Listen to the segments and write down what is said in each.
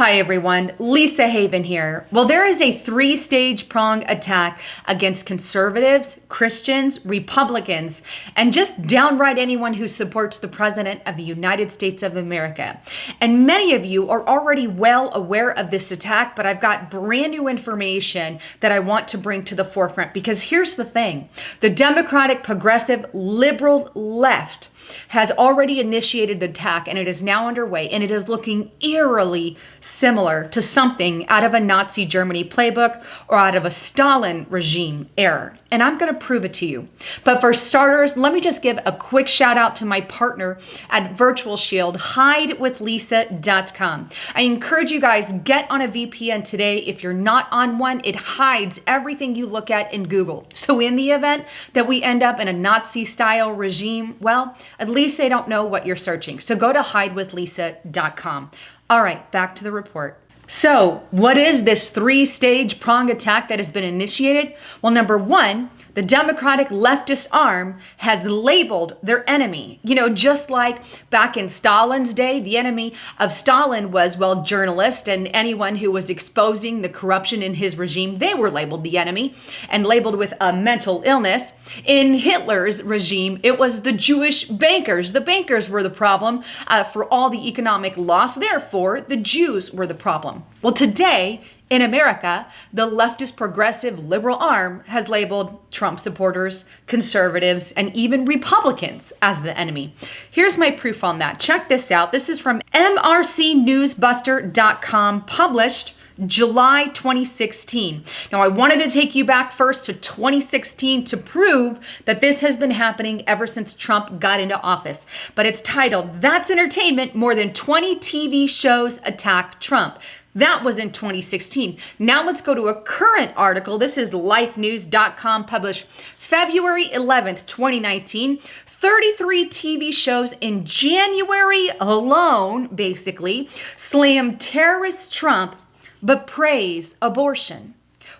Hi everyone, Lisa Haven here. Well, there is a three-stage prong attack against conservatives, Christians, Republicans, and just downright anyone who supports the President of the United States of America. And many of you are already well aware of this attack, but I've got brand new information that I want to bring to the forefront because here's the thing. The Democratic, progressive, liberal left has already initiated the attack and it is now underway, and it is looking eerily similar to something out of a Nazi Germany playbook or out of a Stalin regime era. And I'm going to prove it to you. But for starters, let me just give a quick shout out to my partner at Virtual Shield, hidewithlisa.com. I encourage you guys, get on a VPN today. If you're not on one, it hides everything you look at in Google. So in the event that we end up in a Nazi style regime, well, at least they don't know what you're searching. So go to hidewithlisa.com. All right, back to the report. So what is this three-stage prong attack that has been initiated? Well, number one, the Democratic leftist arm has labeled their enemy. You know, just like back in Stalin's day, the enemy of Stalin was, well, journalists and anyone who was exposing the corruption in his regime. They were labeled the enemy and labeled with a mental illness. In Hitler's regime, it was the Jewish bankers. The bankers were the problem for all the economic loss. Therefore, the Jews were the problem. Well, today, in America, the leftist progressive liberal arm has labeled Trump supporters, conservatives, and even Republicans as the enemy. Here's my proof on that. Check this out. This is from mrcnewsbuster.com, published July 2016. Now, I wanted to take you back first to 2016 to prove that this has been happening ever since Trump got into office. But it's titled, "That's Entertainment, More Than 20 TV Shows Attack Trump." That was in 2016. Now let's go to a current article. This is lifenews.com, published February 11th, 2019. 33 TV shows in January alone, basically, slam terrorist Trump, but praise abortion.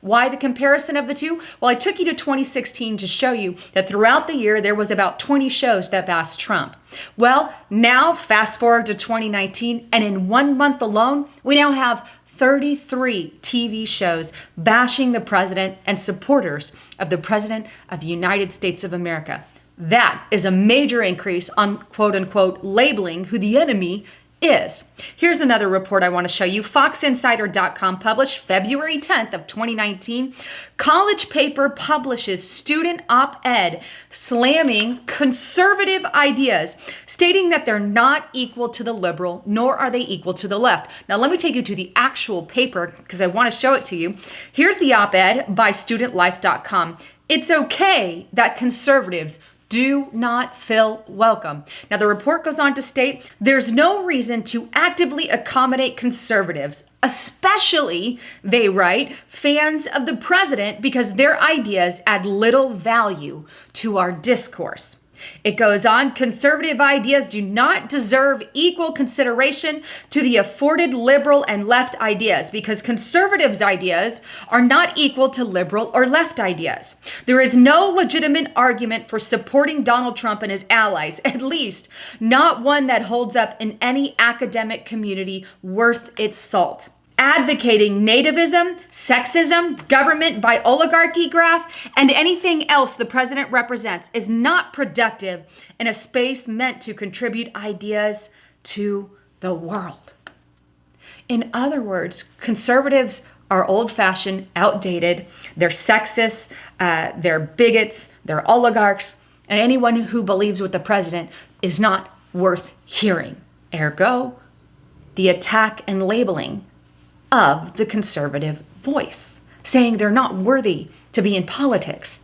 Why the comparison of the two? Well, I took you to 2016 to show you that throughout the year, there was about 20 shows that bashed Trump. Well, now fast forward to 2019, and in 1 month alone, we now have 33 TV shows bashing the president and supporters of the President of the United States of America. That is a major increase on quote unquote labeling who the enemy is. Here's another report I want to show you. FoxInsider.com, published February 10th of 2019. College paper publishes student op-ed slamming conservative ideas, stating that they're not equal to the liberal, nor are they equal to the left. Now, let me take you to the actual paper because I want to show it to you. Here's the op-ed by studentlife.com. It's okay that conservatives do not feel welcome. Now, the report goes on to state there's no reason to actively accommodate conservatives, especially, they write, fans of the president, because their ideas add little value to our discourse. It goes on, conservative ideas do not deserve equal consideration to the afforded liberal and left ideas because conservatives' ideas are not equal to liberal or left ideas. There is no legitimate argument for supporting Donald Trump and his allies, at least not one that holds up in any academic community worth its salt. Advocating nativism, sexism, government by oligarchy graph, and anything else the president represents is not productive in a space meant to contribute ideas to the world. In other words, conservatives are old-fashioned, outdated, they're sexist, they're bigots, they're oligarchs, and anyone who believes with the president is not worth hearing. Ergo, the attack and labeling of the conservative voice, saying they're not worthy to be in politics.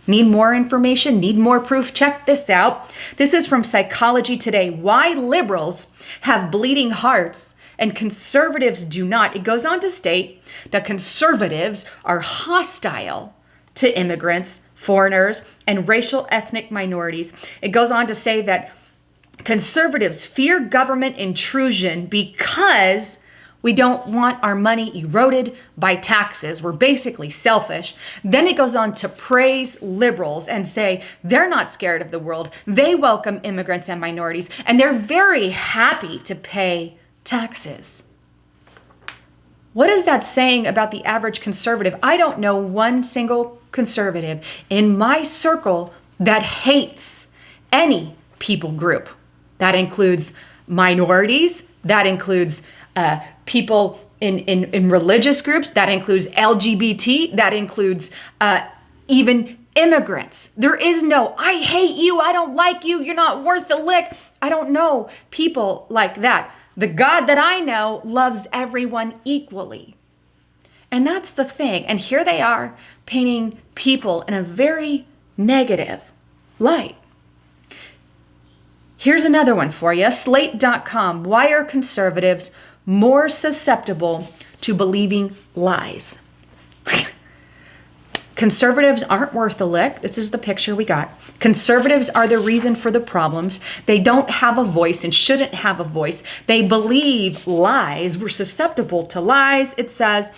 Need more information? Need more proof? Check this out. This is from Psychology Today. Why liberals have bleeding hearts and conservatives do not. It goes on to state that conservatives are hostile to immigrants, foreigners, and racial ethnic minorities. It goes on to say that conservatives fear government intrusion because we don't want our money eroded by taxes. We're basically selfish. Then it goes on to praise liberals and say they're not scared of the world. They welcome immigrants and minorities, and they're very happy to pay taxes. What is that saying about the average conservative? I don't know one single conservative in my circle that hates any people group. That includes minorities, that includes people in religious groups, that includes LGBT, that includes even immigrants. There is no, I hate you, I don't like you, you're not worth a lick. I don't know people like that. The God that I know loves everyone equally. And that's the thing. And here they are painting people in a very negative light. Here's another one for you. Slate.com. Why are conservatives more susceptible to believing lies? Conservatives aren't worth a lick. This is the picture we got. Conservatives are the reason for the problems. They don't have a voice and shouldn't have a voice. They believe lies. We're susceptible to lies, it says.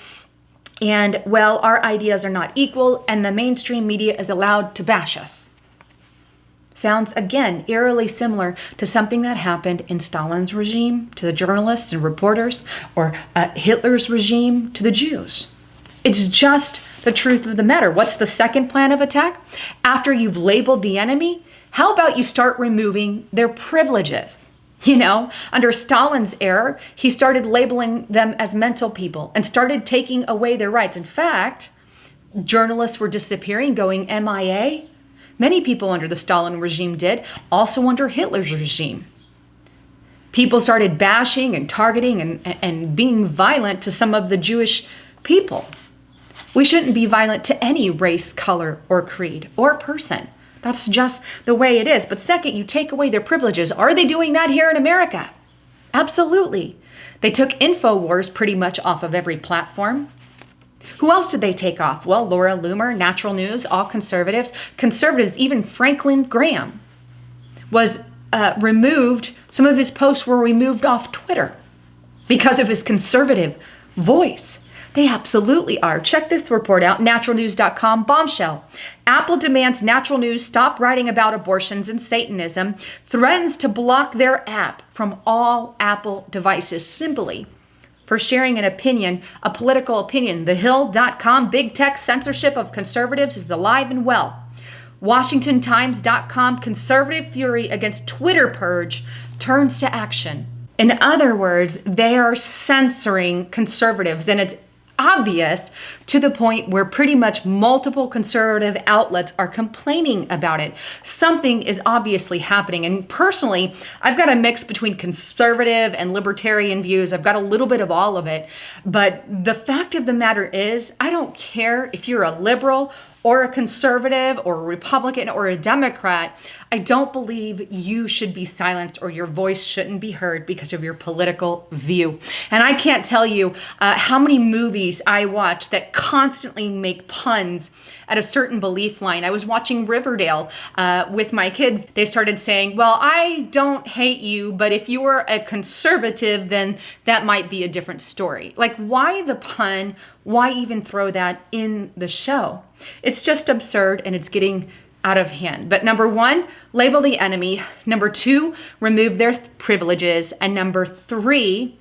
And, well, our ideas are not equal, and the mainstream media is allowed to bash us. Sounds, again, eerily similar to something that happened in Stalin's regime to the journalists and reporters, or Hitler's regime to the Jews. It's just the truth of the matter. What's the second plan of attack? After you've labeled the enemy, how about you start removing their privileges? You know, under Stalin's era, he started labeling them as mental people and started taking away their rights. In fact, journalists were disappearing, going MIA. Many people under the Stalin regime did, also under Hitler's regime. People started bashing and targeting and being violent to some of the Jewish people. We shouldn't be violent to any race, color, or creed, or person. That's just the way it is. But second, you take away their privileges. Are they doing that here in America? Absolutely. They took InfoWars pretty much off of every platform. Who else did they take off? Well, Laura Loomer, Natural News, all conservatives. Conservatives, even Franklin Graham was removed. Some of his posts were removed off Twitter because of his conservative voice. They absolutely are. Check this report out, naturalnews.com, bombshell. Apple demands Natural News stop writing about abortions and Satanism, threatens to block their app from all Apple devices simply for sharing an opinion, a political opinion. TheHill.com, big tech censorship of conservatives is alive and well. WashingtonTimes.com, conservative fury against Twitter purge turns to action. In other words, they are censoring conservatives, and it's obvious to the point where pretty much multiple conservative outlets are complaining about it. Something is obviously happening. And personally, I've got a mix between conservative and libertarian views. I've got a little bit of all of it. But the fact of the matter is, I don't care if you're a liberal or a conservative or a Republican or a Democrat. I don't believe you should be silenced or your voice shouldn't be heard because of your political view. And I can't tell you how many movies I watch that constantly make puns at a certain belief line. I was watching Riverdale with my kids. They started saying, well, I don't hate you, but if you were a conservative, then that might be a different story. Like, why the pun? Why even throw that in the show? It's just absurd, and it's getting out of hand. But number one, label the enemy. Number two, remove their privileges. And number three,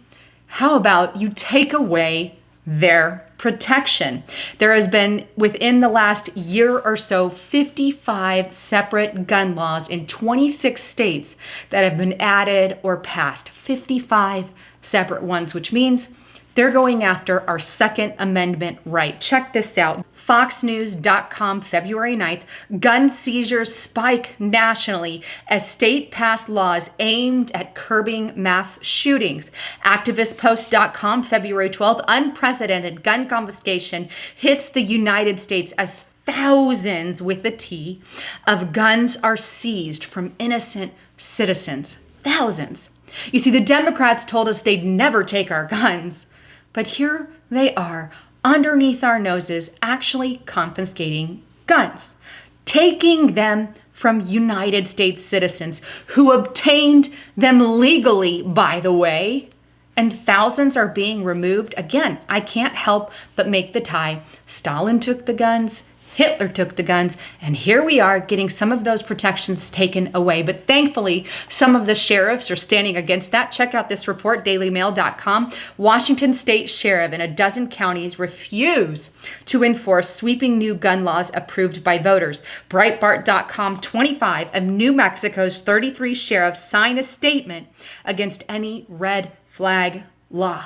how about you take away their protection? There has been, within the last year or so, 55 separate gun laws in 26 states that have been added or passed. 55 separate ones, which means they're going after our Second Amendment right. Check this out. FoxNews.com, February 9th. Gun seizures spike nationally as state pass laws aimed at curbing mass shootings. ActivistPost.com, February 12th. Unprecedented gun confiscation hits the United States as thousands, with a T, of guns are seized from innocent citizens. Thousands. You see, the Democrats told us they'd never take our guns. But here they are, underneath our noses, actually confiscating guns, taking them from United States citizens who obtained them legally, by the way, and thousands are being removed. Again, I can't help but make the tie. Stalin took the guns, Hitler took the guns, and here we are getting some of those protections taken away. But thankfully, some of the sheriffs are standing against that. Check out this report, dailymail.com. Washington State Sheriff in a dozen counties refuse to enforce sweeping new gun laws approved by voters. Breitbart.com, 25 of New Mexico's 33 sheriffs sign a statement against any red flag law.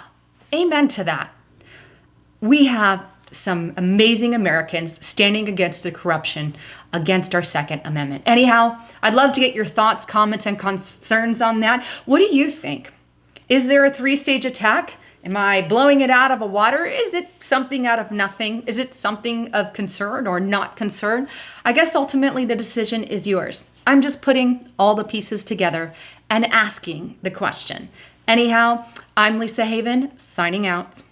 Amen to that. We have some amazing Americans standing against the corruption, against our Second Amendment. Anyhow, I'd love to get your thoughts, comments, and concerns on that. What do you think? Is there a three-stage attack? Am I blowing it out of the water? Is it something out of nothing? Is it something of concern or not concern? I guess ultimately the decision is yours. I'm just putting all the pieces together and asking the question. Anyhow, I'm Lisa Haven, signing out.